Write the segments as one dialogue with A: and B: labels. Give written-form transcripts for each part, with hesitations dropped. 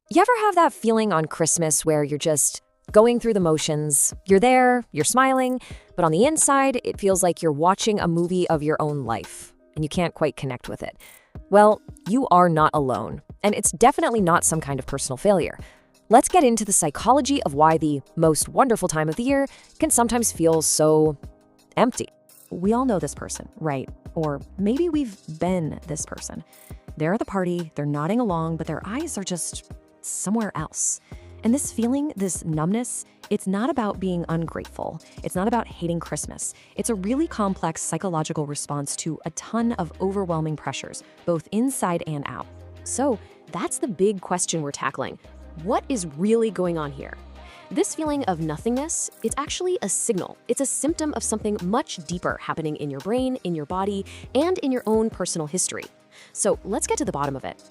A: You ever have that feeling on Christmas where you're just going through the motions? You're there, you're smiling, but on the inside, it feels like you're watching a movie of your own life, and you can't quite connect with it. Well, you are not alone, and it's definitely not some kind of personal failure. Let's get into the psychology of why the most wonderful time of the year can sometimes feel so empty. We all know this person, right? Or maybe we've been this person. They're at the party, they're nodding along, but their eyes are just somewhere else. And this feeling, this numbness, it's not about being ungrateful. It's not about hating Christmas. It's a really complex psychological response to a ton of overwhelming pressures, both inside and out. So that's the big question we're tackling. What is really going on here? This feeling of nothingness, it's actually a signal. It's a symptom of something much deeper happening in your brain, in your body, and in your own personal history. So let's get to the bottom of it.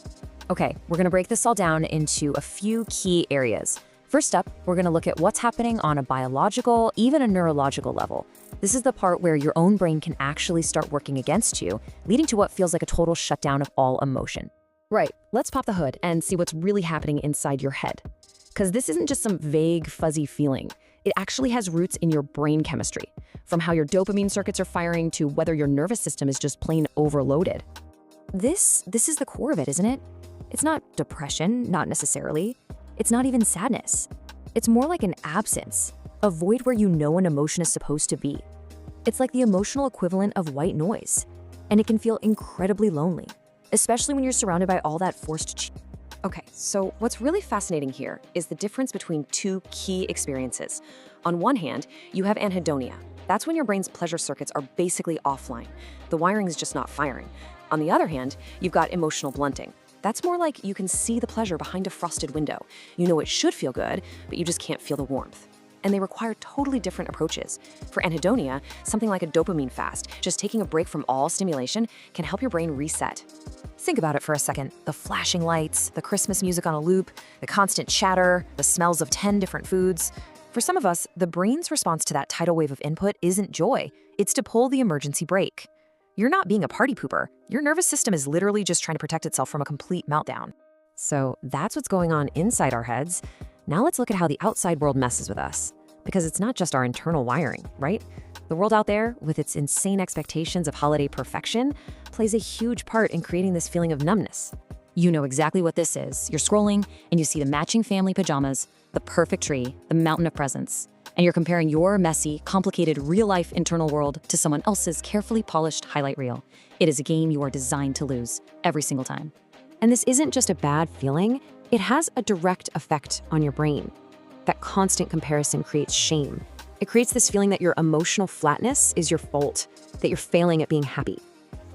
A: Okay, we're gonna break this all down into a few key areas. First up, we're gonna look at what's happening on a biological, even a neurological level. This is the part where your own brain can actually start working against you, leading to what feels like a total shutdown of all emotion. Right, let's pop the hood and see what's really happening inside your head. Because this isn't just some vague, fuzzy feeling. It actually has roots in your brain chemistry, from how your dopamine circuits are firing to whether your nervous system is just plain overloaded. This is the core of it, isn't it? It's not depression, not necessarily. It's not even sadness. It's more like an absence, a void where you know an emotion is supposed to be. It's like the emotional equivalent of white noise, and it can feel incredibly lonely, especially when you're surrounded by all that forced Okay, so what's really fascinating here is the difference between two key experiences. On one hand, you have anhedonia. That's when your brain's pleasure circuits are basically offline. The wiring is just not firing. On the other hand, you've got emotional blunting. That's more like you can see the pleasure behind a frosted window. You know it should feel good, but you just can't feel the warmth. And they require totally different approaches. For anhedonia, something like a dopamine fast, just taking a break from all stimulation, can help your brain reset. Think about it for a second. The flashing lights, the Christmas music on a loop, the constant chatter, the smells of 10 different foods. For some of us, the brain's response to that tidal wave of input isn't joy. It's to pull the emergency brake. You're not being a party pooper. Your nervous system is literally just trying to protect itself from a complete meltdown. So that's what's going on inside our heads. Now let's look at how the outside world messes with us. Because it's not just our internal wiring, right? The world out there, with its insane expectations of holiday perfection, plays a huge part in creating this feeling of numbness. You know exactly what this is. You're scrolling and you see the matching family pajamas, the perfect tree, the mountain of presents. And you're comparing your messy, complicated real-life internal world to someone else's carefully polished highlight reel. It is a game you are designed to lose every single time. And this isn't just a bad feeling, it has a direct effect on your brain. That constant comparison creates shame. It creates this feeling that your emotional flatness is your fault, that you're failing at being happy.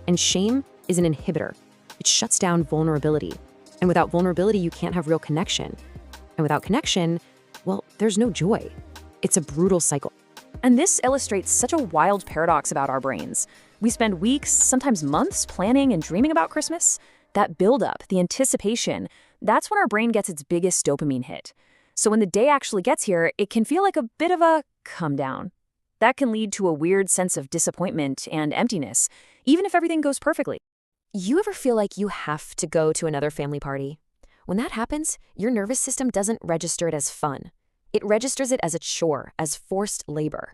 A: And shame is an inhibitor. It shuts down vulnerability. And without vulnerability, you can't have real connection. And without connection, well, there's no joy. It's a brutal cycle. And this illustrates such a wild paradox about our brains. We spend weeks, sometimes months, planning and dreaming about Christmas. That buildup, the anticipation, that's when our brain gets its biggest dopamine hit. So when the day actually gets here, it can feel like a bit of a come down. That can lead to a weird sense of disappointment and emptiness, even if everything goes perfectly. You ever feel like you have to go to another family party? When that happens, your nervous system doesn't register it as fun. It registers it as a chore, as forced labor.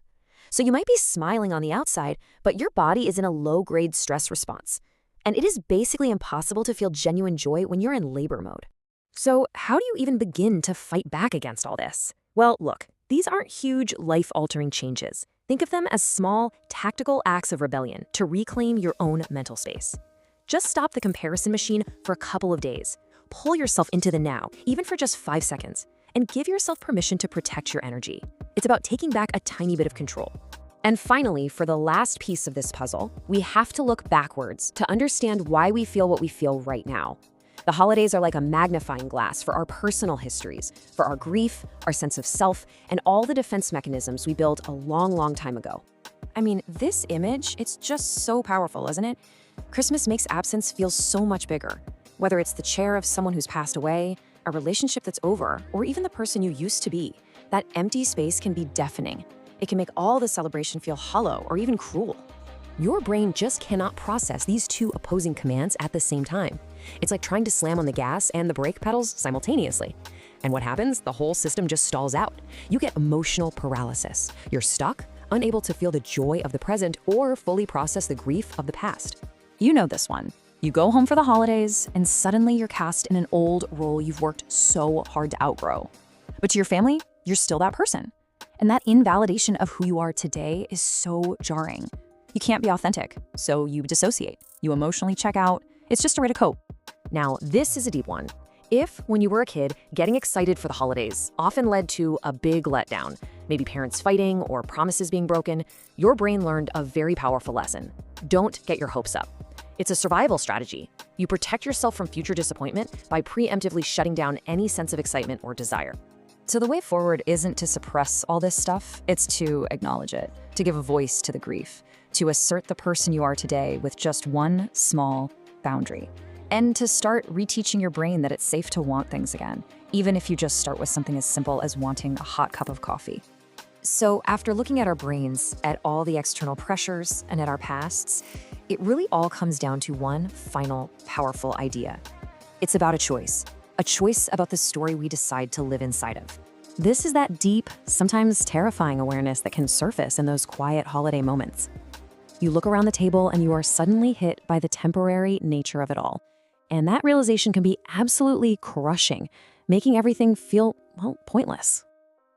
A: So you might be smiling on the outside, but your body is in a low-grade stress response. And it is basically impossible to feel genuine joy when you're in labor mode. So how do you even begin to fight back against all this? Well, look, these aren't huge, life-altering changes. Think of them as small, tactical acts of rebellion to reclaim your own mental space. Just stop the comparison machine for a couple of days. Pull yourself into the now, even for just 5 seconds. And give yourself permission to protect your energy. It's about taking back a tiny bit of control. And finally, for the last piece of this puzzle, we have to look backwards to understand why we feel what we feel right now. The holidays are like a magnifying glass for our personal histories, for our grief, our sense of self, and all the defense mechanisms we built a long, long time ago. I mean, this image, it's just so powerful, isn't it? Christmas makes absence feel so much bigger. Whether it's the chair of someone who's passed away, a relationship that's over, or even the person you used to be, that empty space can be deafening. It can make all the celebration feel hollow or even cruel. Your brain just cannot process these two opposing commands at the same time. It's like trying to slam on the gas and the brake pedals simultaneously. And what happens? The whole system just stalls out. You get emotional paralysis. You're stuck, unable to feel the joy of the present or fully process the grief of the past.
B: You know this one. You go home for the holidays, and suddenly you're cast in an old role you've worked so hard to outgrow. But to your family, you're still that person. And that invalidation of who you are today is so jarring. You can't be authentic, so you dissociate. You emotionally check out. It's just a way to cope.
A: Now, this is a deep one. If, when you were a kid, getting excited for the holidays often led to a big letdown, maybe parents fighting or promises being broken, your brain learned a very powerful lesson. Don't get your hopes up. It's a survival strategy. You protect yourself from future disappointment by preemptively shutting down any sense of excitement or desire.
B: So the way forward isn't to suppress all this stuff, it's to acknowledge it, to give a voice to the grief, to assert the person you are today with just one small boundary, and to start reteaching your brain that it's safe to want things again, even if you just start with something as simple as wanting a hot cup of coffee.
A: So after looking at our brains, at all the external pressures, and at our pasts, it really all comes down to one final, powerful idea. It's about a choice about the story we decide to live inside of. This is that deep, sometimes terrifying awareness that can surface in those quiet holiday moments. You look around the table and you are suddenly hit by the temporary nature of it all. And that realization can be absolutely crushing, making everything feel, well, pointless.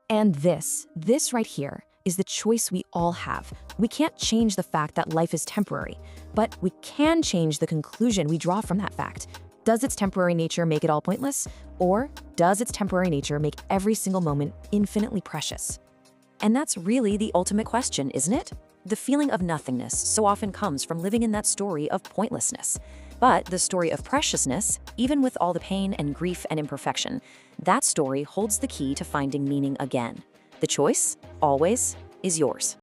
A: And this right here is the choice we all have. We can't change the fact that life is temporary, but we can change the conclusion we draw from that fact. Does its temporary nature make it all pointless? Or does its temporary nature make every single moment infinitely precious? And that's really the ultimate question, isn't it? The feeling of nothingness so often comes from living in that story of pointlessness. But the story of preciousness, even with all the pain and grief and imperfection, that story holds the key to finding meaning again. The choice, always, is yours.